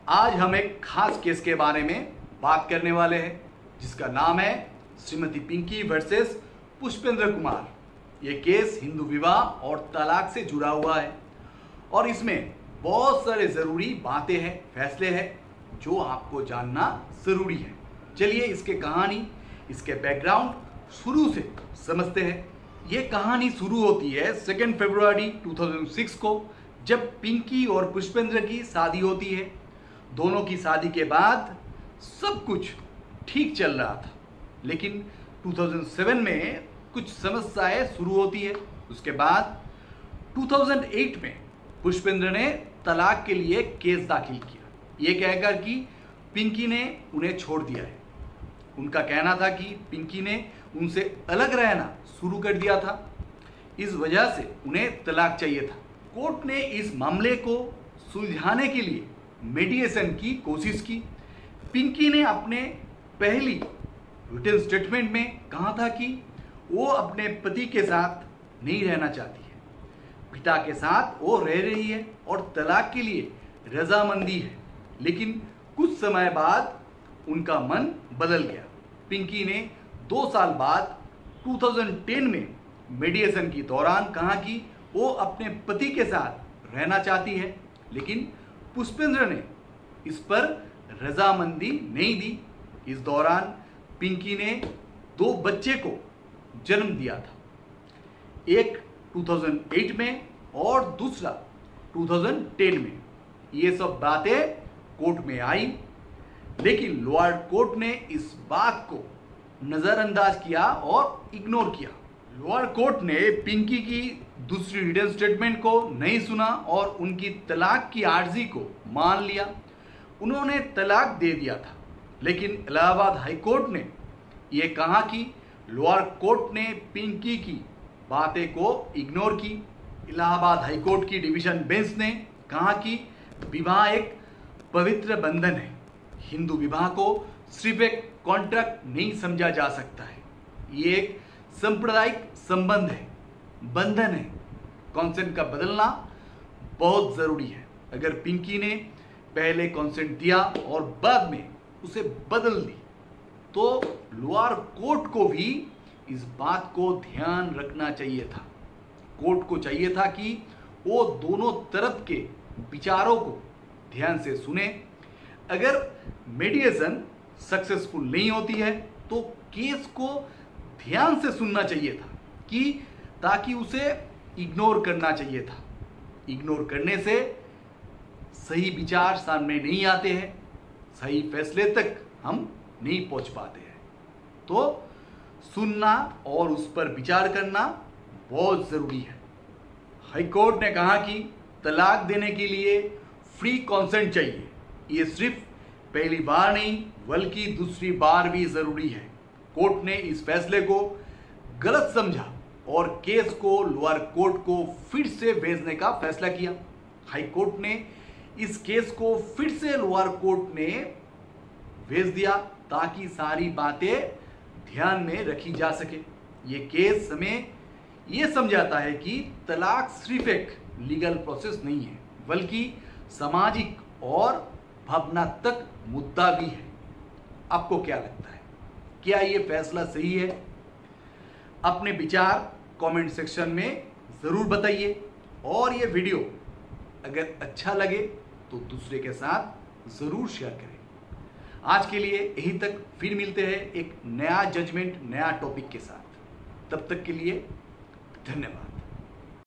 आज हम एक खास केस के बारे में बात करने वाले हैं जिसका नाम है श्रीमती पिंकी वर्सेस पुष्पेंद्र कुमार। ये केस हिंदू विवाह और तलाक से जुड़ा हुआ है और इसमें बहुत सारे ज़रूरी बातें हैं, फैसले हैं जो आपको जानना ज़रूरी है। चलिए इसके कहानी, इसके बैकग्राउंड शुरू से समझते हैं। ये कहानी शुरू होती है 2 फरवरी 2006 को, जब पिंकी और पुष्पेंद्र की शादी होती है। दोनों की शादी के बाद सब कुछ ठीक चल रहा था, लेकिन 2007 में कुछ समस्याएं शुरू होती है। उसके बाद 2008 में पुष्पेंद्र ने तलाक के लिए केस दाखिल किया, ये कहकर कि पिंकी ने उन्हें छोड़ दिया है। उनका कहना था कि पिंकी ने उनसे अलग रहना शुरू कर दिया था, इस वजह से उन्हें तलाक चाहिए था। कोर्ट ने इस मामले को सुलझाने के लिए मीडिएशन की कोशिश की। पिंकी ने अपने पहली रिटन स्टेटमेंट में कहा था कि वो अपने पति के साथ नहीं रहना चाहती है, पिता के साथ वो रह रही है और तलाक के लिए रजामंदी है। लेकिन कुछ समय बाद उनका मन बदल गया। पिंकी ने 2 साल बाद 2010 में मीडिएशन के दौरान कहा कि वो अपने पति के साथ रहना चाहती है, लेकिन पुष्पेंद्र ने इस पर रजामंदी नहीं दी। इस दौरान पिंकी ने 2 बच्चे को जन्म दिया था, एक 2008 में और दूसरा 2010 में। ये सब बातें कोर्ट में आई, लेकिन लोअर कोर्ट ने इस बात को नज़रअंदाज किया और इग्नोर किया। लोअर कोर्ट ने पिंकी की दूसरी रिटन स्टेटमेंट को नहीं सुना और उनकी तलाक की अर्जी को मान लिया। उन्होंने तलाक दे दिया था, लेकिन इलाहाबाद हाई कोर्ट ने यह कहा कि लोअर कोर्ट ने पिंकी की बातें को इग्नोर की। इलाहाबाद हाई कोर्ट की डिवीजन बेंच ने कहा कि विवाह एक पवित्र बंधन है, हिंदू विवाह को सिर्फ एक कॉन्ट्रैक्ट नहीं समझा जा सकता है, ये एक सांप्रदायिक संबंध है, बंधन है। कॉन्सेंट का बदलना बहुत ज़रूरी है। अगर पिंकी ने पहले कॉन्सेंट दिया और बाद में उसे बदल दी तो लोअर कोर्ट को भी इस बात को ध्यान रखना चाहिए था। कोर्ट को चाहिए था कि वो दोनों तरफ के विचारों को ध्यान से सुने। अगर मीडिएशन सक्सेसफुल नहीं होती है तो केस को ध्यान से सुनना चाहिए था, कि ताकि उसे इग्नोर करना चाहिए था। इग्नोर करने से सही विचार सामने नहीं आते हैं, सही फैसले तक हम नहीं पहुंच पाते हैं। तो सुनना और उस पर विचार करना बहुत ज़रूरी है। हाई कोर्ट ने कहा कि तलाक देने के लिए फ्री कॉन्सेंट चाहिए। ये सिर्फ पहली बार नहीं बल्कि दूसरी बार भी ज़रूरी है। कोर्ट ने इस फैसले को गलत समझा और केस को लोअर कोर्ट को फिर से भेजने का फैसला किया। हाई कोर्ट ने इस केस को फिर से लोअर कोर्ट ने भेज दिया ताकि सारी बातें ध्यान में रखी जा सके। ये केस हमें ये समझाता है कि तलाक सिर्फ एक लीगल प्रोसेस नहीं है, बल्कि सामाजिक और भावनात्मक मुद्दा भी है। आपको क्या लगता है, क्या ये फैसला सही है? अपने विचार कमेंट सेक्शन में ज़रूर बताइए और ये वीडियो अगर अच्छा लगे तो दूसरे के साथ ज़रूर शेयर करें। आज के लिए यहीं तक, फिर मिलते हैं एक नया जजमेंट, नया टॉपिक के साथ। तब तक के लिए धन्यवाद।